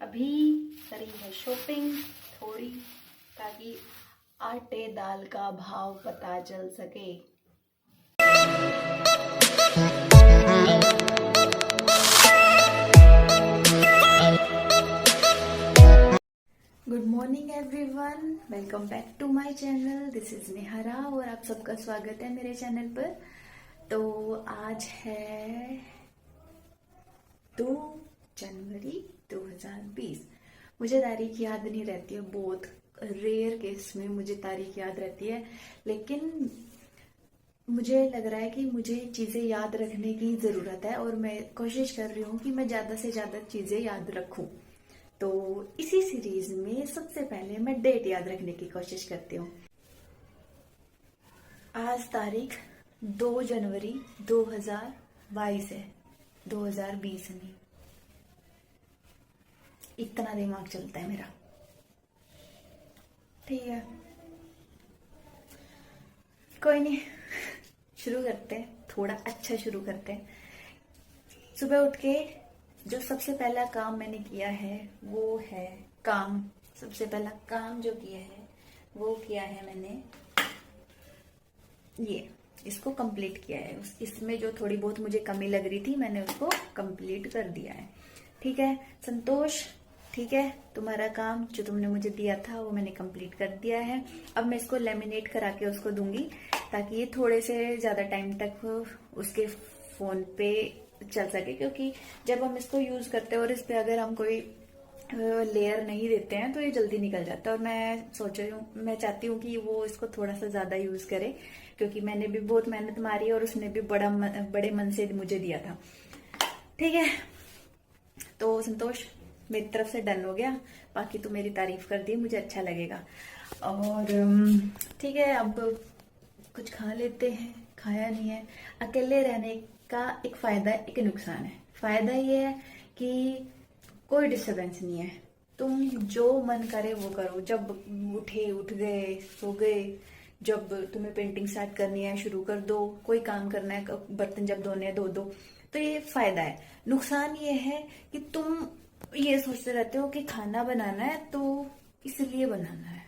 अभी करी है शॉपिंग थोड़ी, ताकि आटे दाल का भाव पता चल सके। Good morning everyone, welcome back to my channel. This is Nehra और आप सबका स्वागत है मेरे चैनल पर। तो आज है 2 जनवरी 2020। मुझे तारीख याद नहीं रहती है, बहुत रेयर केस में मुझे तारीख याद रहती है, लेकिन मुझे लग रहा है कि मुझे चीजें याद रखने की जरूरत है और मैं कोशिश कर रही हूँ कि मैं ज्यादा से ज्यादा चीजें याद रखूं। तो इसी सीरीज में सबसे पहले मैं डेट याद रखने की कोशिश करती हूँ। आज तारीख 2 जनवरी 2022 है, 2020 नहीं। इतना दिमाग चलता है मेरा। ठीक है, कोई नहीं, शुरू करते हैं। थोड़ा अच्छा शुरू करते हैं। सुबह उठ के जो सबसे पहला काम मैंने किया है वो है काम। सबसे पहला काम जो किया है वो किया है मैंने ये, इसको कंप्लीट किया है। इसमें जो थोड़ी बहुत मुझे कमी लग रही थी मैंने उसको कंप्लीट कर दिया है। ठीक है संतोष, ठीक है, तुम्हारा काम जो तुमने मुझे दिया था वो मैंने कंप्लीट कर दिया है। अब मैं इसको लेमिनेट करा के उसको दूंगी ताकि ये थोड़े से ज्यादा टाइम तक उसके फोन पे चल सके, क्योंकि जब हम इसको यूज करते हैं और इस पे अगर हम कोई लेयर नहीं देते हैं तो ये जल्दी निकल जाता है। और मैं चाहती हूँ कि वो इसको थोड़ा सा ज्यादा यूज करे, क्योंकि मैंने भी बहुत मेहनत मारी और उसने भी बड़े मन से मुझे दिया था। ठीक है, तो संतोष मेरी तरफ से डन हो गया। बाकी तो मेरी तारीफ कर दी, मुझे अच्छा लगेगा। और ठीक है, अब कुछ खा लेते हैं। खाया नहीं है। अकेले रहने का एक फायदा एक नुकसान है। फायदा ये है कि कोई डिस्टरबेंस नहीं है, तुम जो मन करे वो करो। जब उठे उठ गए, सो गए। जब तुम्हें पेंटिंग स्टार्ट करनी है शुरू कर दो, कोई काम करना है, बर्तन जब धोने हैं धो दो। तो ये फायदा है। नुकसान ये है कि तुम ये सोचते रहते हो कि खाना बनाना है तो इसलिए बनाना है।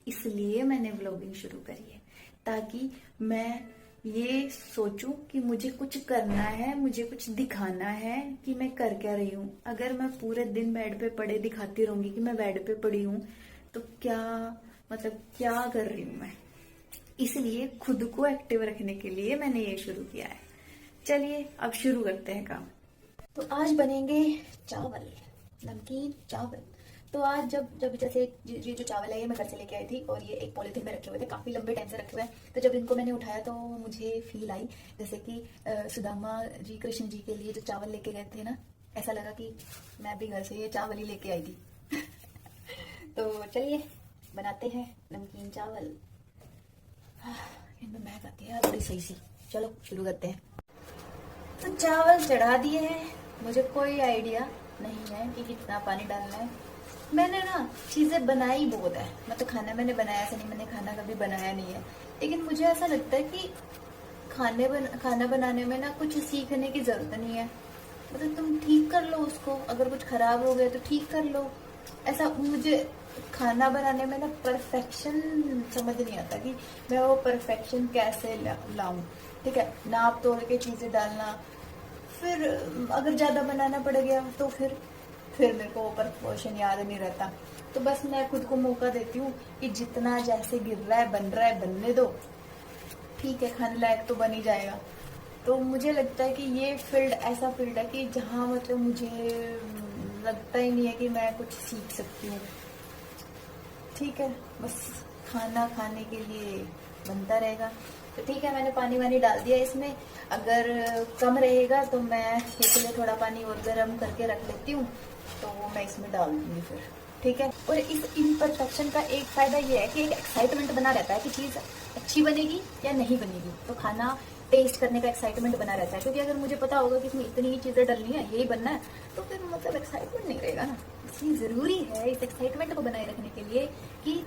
इसलिए मैंने व्लॉगिंग शुरू करी है, ताकि मैं ये सोचूं कि मुझे कुछ करना है, मुझे कुछ दिखाना है कि मैं कर क्या रही हूँ। अगर मैं पूरे दिन बेड पे पड़े दिखाती रहूंगी कि मैं बेड पे पड़ी हूँ तो क्या मतलब क्या कर रही हूँ मैं। इसलिए खुद को एक्टिव रखने के लिए मैंने ये शुरू किया है। चलिए अब शुरू करते हैं काम। तो आज बनेंगे चावल, नमकीन चावल। तो आज जब जैसे ये जो चावल है ये मैं घर से लेके आई थी और ये एक पॉलिथीन में रखे हुए थे, काफी लंबे टाइम से रखे हुए हैं। तो जब इनको मैंने उठाया तो मुझे फील आई जैसे कि सुदामा जी कृष्ण जी के लिए जो चावल लेके गए थे ना, ऐसा लगा कि मैं भी घर से ये चावल ही लेके आई थी। तो चलिए बनाते हैं नमकीन चावल। इनमें महक आती है बड़ी सही सी। चलो शुरू करते हैं। तो चावल चढ़ा दिए हैं। मुझे कोई आइडिया नहीं है कि कितना पानी डालना है। मैंने ना चीजें बनाई बहुत है, मतलब खाना मैंने बनाया ऐसा नहीं, मैंने खाना कभी बनाया नहीं है। लेकिन मुझे ऐसा लगता है कि खाना बनाने में ना कुछ सीखने की जरूरत नहीं है। मतलब तुम ठीक कर लो उसको, अगर कुछ खराब हो गया तो ठीक कर लो। ऐसा मुझे खाना बनाने में ना परफेक्शन समझ नहीं आता कि मैं वो परफेक्शन कैसे लाऊं। ठीक है, नाप तोड़ के चीजें डालना, फिर अगर ज्यादा बनाना पड़ गया तो फिर मेरे को प्रपोर्शन याद नहीं रहता। तो बस मैं खुद को मौका देती हूँ कि जितना जैसे गिर रहा है बन रहा है, बनने दो। ठीक है, खाने लायक तो बन ही जाएगा। तो मुझे लगता है कि ये फील्ड ऐसा फील्ड है कि जहाँ मतलब मुझे लगता ही नहीं है कि मैं कुछ सीख सकती हूँ। ठीक है, बस खाना खाने के लिए बनता रहेगा। तो ठीक है, मैंने पानी वानी डाल दिया इसमें। अगर कम रहेगा तो मैं इसलिए थोड़ा पानी और गर्म करके रख लेती हूँ, तो वो मैं इसमें डाल दूंगी फिर। ठीक है, और इस इम्परफेक्शन का एक फायदा ये है कि एक एक्साइटमेंट बना रहता है कि चीज अच्छी बनेगी या नहीं बनेगी। तो खाना टेस्ट करने का एक्साइटमेंट बना रहता है, क्योंकि अगर मुझे पता होगा कि इसमें इतनी ही चीजें डलनी है, यही बनना है, तो फिर मतलब एक्साइटमेंट नहीं रहेगा ना। इसलिए जरूरी है इस एक्साइटमेंट को बनाए रखने के लिए कि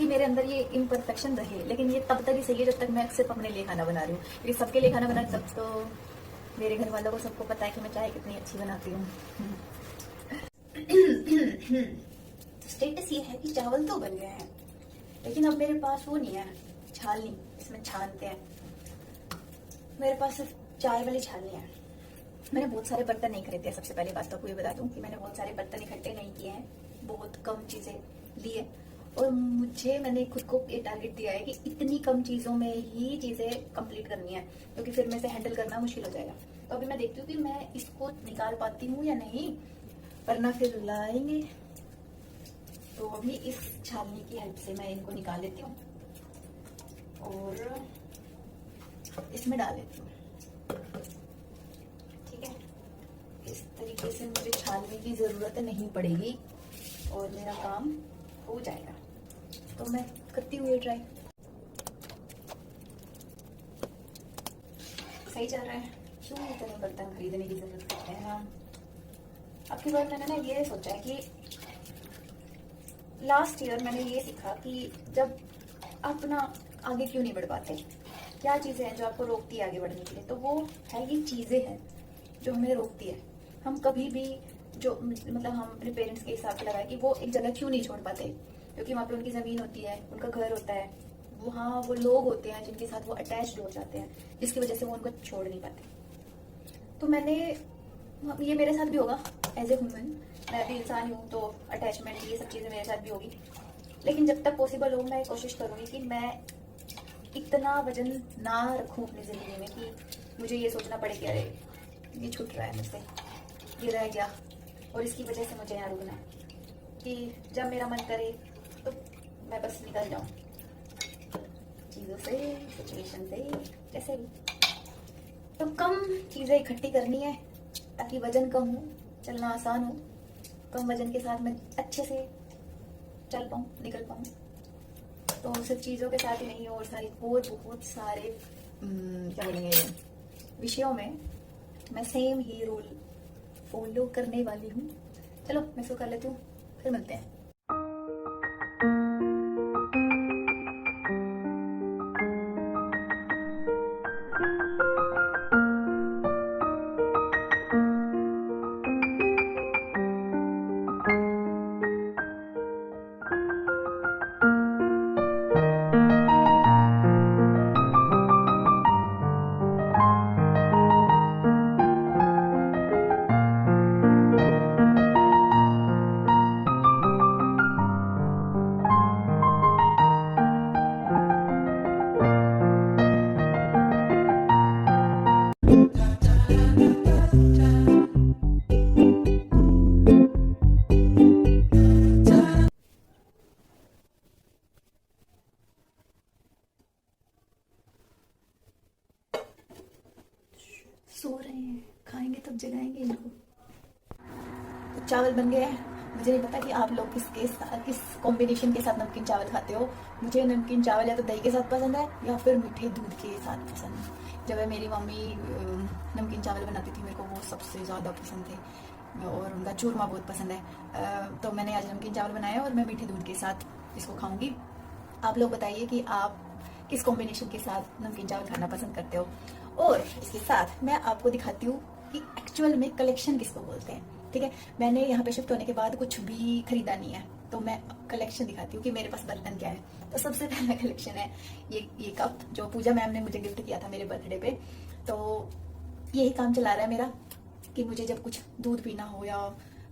मेरे अंदर ये इम्परफेक्शन रहे। लेकिन ये तब तक ही सही है जब तक मैं सिर्फ अपने लिए खाना बना रही हूँ। क्योंकि सबके लिए खाना बना तब तो मेरे घर वालों को सबको पता है कि मैं चाय कितनी अच्छी बनाती हूँ। तो स्टेटस ये है कि चावल तो बन गए हैं, लेकिन अब मेरे पास वो नहीं है छालनी, इसमें छानते हैं। मेरे पास सिर्फ चाय वाली छालनी है। मैंने बहुत सारे बर्तन नहीं खरीदे। सबसे पहले बात तो आपको ये बता दूं कि मैंने बहुत सारे बर्तन इकट्ठे नहीं किए हैं, बहुत कम चीजें ली है। और मैंने खुद को ये टारगेट दिया है कि इतनी कम चीजों में ही चीजें कंप्लीट करनी है, क्योंकि फिर मैं इसे हैंडल करना मुश्किल हो जाएगा। तो अभी मैं देखती हूँ कि मैं इसको निकाल पाती हूँ या नहीं, वरना फिर लाएंगे। तो अभी इस छालनी की हेल्प से मैं इनको निकाल लेती हूँ और इसमें डाल देती हूँ। ठीक है, इस तरीके से मुझे छालने की जरूरत नहीं पड़ेगी और मेरा काम हो जाएगा। तो मैं करती हूँ ये ट्राई। सही जा रहा है, क्यों इतने बर्तन खरीदने की जरूरत पड़ती है। अब की बार मैंने ना ये सोचा है कि लास्ट ईयर मैंने ये सीखा कि जब आप ना आगे क्यों नहीं बढ़ पाते, क्या चीजें हैं जो आपको रोकती है आगे बढ़ने के लिए। तो वो है, ये चीजें हैं जो हमें रोकती है। हम कभी भी जो मतलब हम अपने पेरेंट्स के हिसाब से लगाए कि वो एक जगह क्यों नहीं छोड़ पाते, क्योंकि वहाँ पे उनकी जमीन होती है, उनका घर होता है, वहाँ वो लोग होते हैं जिनके साथ वो अटैच्ड हो जाते हैं, जिसकी वजह से वो उनको छोड़ नहीं पाते। तो मैंने, ये मेरे साथ भी होगा एज ए ह्यूमन, मैं भी इंसान हूँ, तो अटैचमेंट ये सब चीज़ें मेरे साथ भी होगी। लेकिन जब तक पॉसिबल हो मैं कोशिश करूँगी कि मैं इतना वजन ना रखूँ अपनी ज़िंदगी में कि मुझे ये सोचना पड़े कि अरे ये छूट रहा है मुझसे, ये रह गया और इसकी वजह से मुझे यहाँ रुकना है। कि जब मेरा मन करे तो मैं बस निकल जाऊँ चीज़ों से, सिचुएशन से, जैसे भी। तो कम चीज़ें इकट्ठी करनी है ताकि वजन कम हो, चलना आसान हो। कम वजन के साथ मैं अच्छे से चल पाऊँ, निकल पाऊँ। तो सिर्फ चीज़ों के साथ ही नहीं, और बहुत सारे क्या बोलेंगे विषयों में मैं सेम ही रूल फॉलो करने वाली हूँ। चलो मैं इसको कर लेती हूँ, फिर मिलते हैं। सो रहे हैं, खाएंगे तब जगाएंगे इनको। तो चावल बन गए हैं। मुझे नहीं पता कि आप लोग किस कॉम्बिनेशन के साथ नमकीन चावल खाते हो। मुझे नमकीन चावल या तो दही के साथ पसंद है या फिर मीठे दूध के साथ पसंद है। जब मेरी मम्मी नमकीन चावल बनाती थी, मेरे को वो सबसे ज़्यादा पसंद थे और उनका चूरमा बहुत पसंद है। तो मैंने आज नमकीन चावल बनाया और मैं मीठे दूध के साथ इसको खाऊंगी। आप लोग बताइए कि आप किस कॉम्बिनेशन के साथ नमकीन चावल खाना पसंद करते हो। और इसके साथ मैं आपको दिखाती हूँ कि एक्चुअल में कलेक्शन किसको बोलते हैं। ठीक है, मैंने यहाँ पे शिफ्ट होने के बाद कुछ भी खरीदा नहीं है, तो मैं कलेक्शन दिखाती हूँ कि मेरे पास बर्तन क्या है। तो सबसे पहला कलेक्शन है ये कप, जो पूजा मैम ने मुझे गिफ्ट किया था मेरे बर्थडे पे। तो यही काम चला रहा है मेरा कि मुझे जब कुछ दूध पीना हो या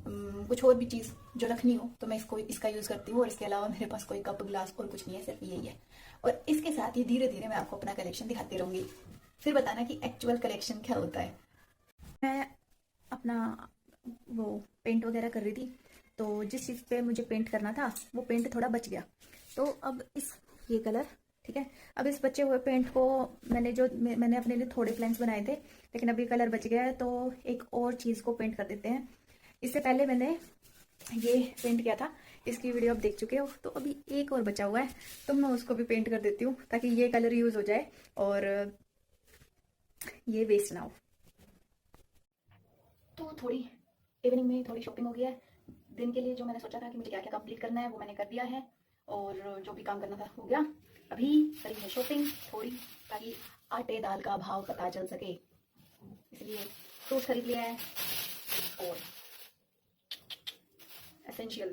कुछ और भी चीज़ जो रखनी हो तो मैं इसका यूज़ करती हूँ। और इसके अलावा मेरे पास कोई कप ग्लास और कुछ नहीं है, सिर्फ यही है। और इसके साथ ही धीरे धीरे मैं आपको अपना कलेक्शन दिखाती रहूँगी, फिर बताना कि एक्चुअल कलेक्शन क्या होता है। मैं अपना वो पेंट वगैरह कर रही थी, तो जिस चीज़ पे मुझे पेंट करना था वो पेंट थोड़ा बच गया। तो अब ये कलर, ठीक है, अब इस बचे हुए पेंट को मैंने अपने लिए थोड़े प्लान्स बनाए थे, लेकिन अभी कलर बच गया है तो एक और चीज़ को पेंट कर देते हैं। इससे पहले मैंने ये पेंट किया था, इसकी वीडियो आप देख चुके हो। तो अभी एक और बचा हुआ है, तो मैं उसको भी पेंट कर देती हूँ ताकि ये कलर यूज़ हो जाए और ये वेस्ट ना हो। तो थोड़ी इवनिंग में थोड़ी शॉपिंग हो गया है दिन के लिए। जो मैंने सोचा था कि मुझे क्या क्या कंप्लीट करना है वो मैंने कर दिया है, और जो भी काम करना था हो गया। अभी करी है शॉपिंग थोड़ी, ताकि आटे दाल का भाव पता चल सके, इसलिए फ्रूट खरीद लिया है। और एसेंशियल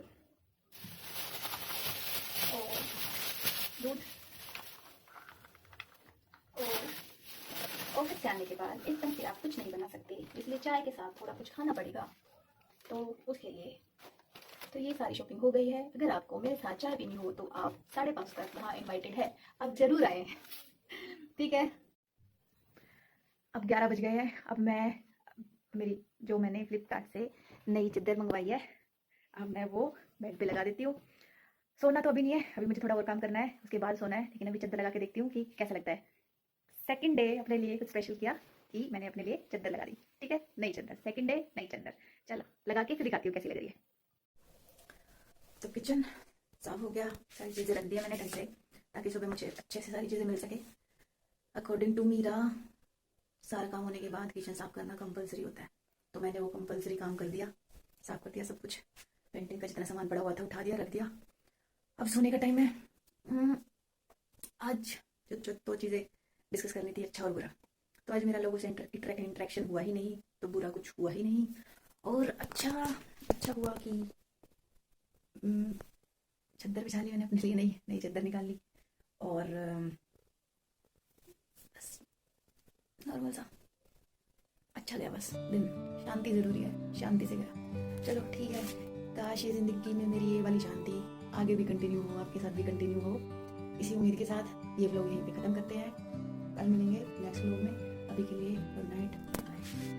और दूध और ऑफिस से आने के बाद एकदम से आप कुछ नहीं बना सकते, इसलिए चाय के साथ थोड़ा कुछ खाना पड़ेगा, तो उसके लिए तो ये सारी शॉपिंग हो गई है। अगर आपको मेरे साथ चाय पीनी हो तो आप 5:30 तक वहाँ इनवाइटेड है, आप जरूर आए। ठीक है, अब 11 बज गए हैं। अब मैं मेरी जो मैंने फ्लिपकार्ट से नई चादर मंगवाई है, अब मैं वो बेड पे लगा देती हूँ। सोना तो अभी नहीं है, अभी मुझे थोड़ा और काम करना है, उसके बाद सोना है, लेकिन अभी चादर लगा के देखती हूँ कि कैसा लगता है। सेकंड डे अपने लिए कुछ स्पेशल किया कि मैंने अपने लिए चादर लगा दी। ठीक है, नई चादर, सेकंड डे नई चादर। चलो लगा के फिर दिखाती हूँ कैसी लग रही है। तो किचन साफ हो गया, सारी चीज़ें रख दी मैंने ढंग से, ताकि सुबह मुझे अच्छे से सारी चीज़ें मिल सके। अकॉर्डिंग टू मीरा सारा काम होने के बाद किचन साफ करना कंपलसरी होता है, तो मैंने वो कंपलसरी काम कर दिया, साफ कर दिया सब कुछ। पेंटिंग का जितना सामान पड़ा हुआ था उठा दिया, रख दिया। अब सोने का टाइम है। आज जो दो चीज़ें डिस्कस करनी थी, अच्छा और बुरा। तो आज मेरा लोगों से इंटरेक्शन हुआ ही नहीं, तो बुरा कुछ हुआ ही नहीं। और अच्छा हुआ कि चादर बिछा ली मैंने अपने लिए, नई चादर निकाल ली, और बस नॉर्मल सा अच्छा गया बस दिन। शांति ज़रूरी है, शांति से गया। चलो ठीक है, काश ये ज़िंदगी में मेरी ये वाली शांति आगे भी कंटिन्यू हो, आपके साथ भी कंटिन्यू हो। इसी उम्मीद के साथ ये व्लॉग यहीं पे ख़त्म करते हैं। कल मिलेंगे नेक्स्ट व्लॉग में। अभी के लिए गुड नाइट, बाय।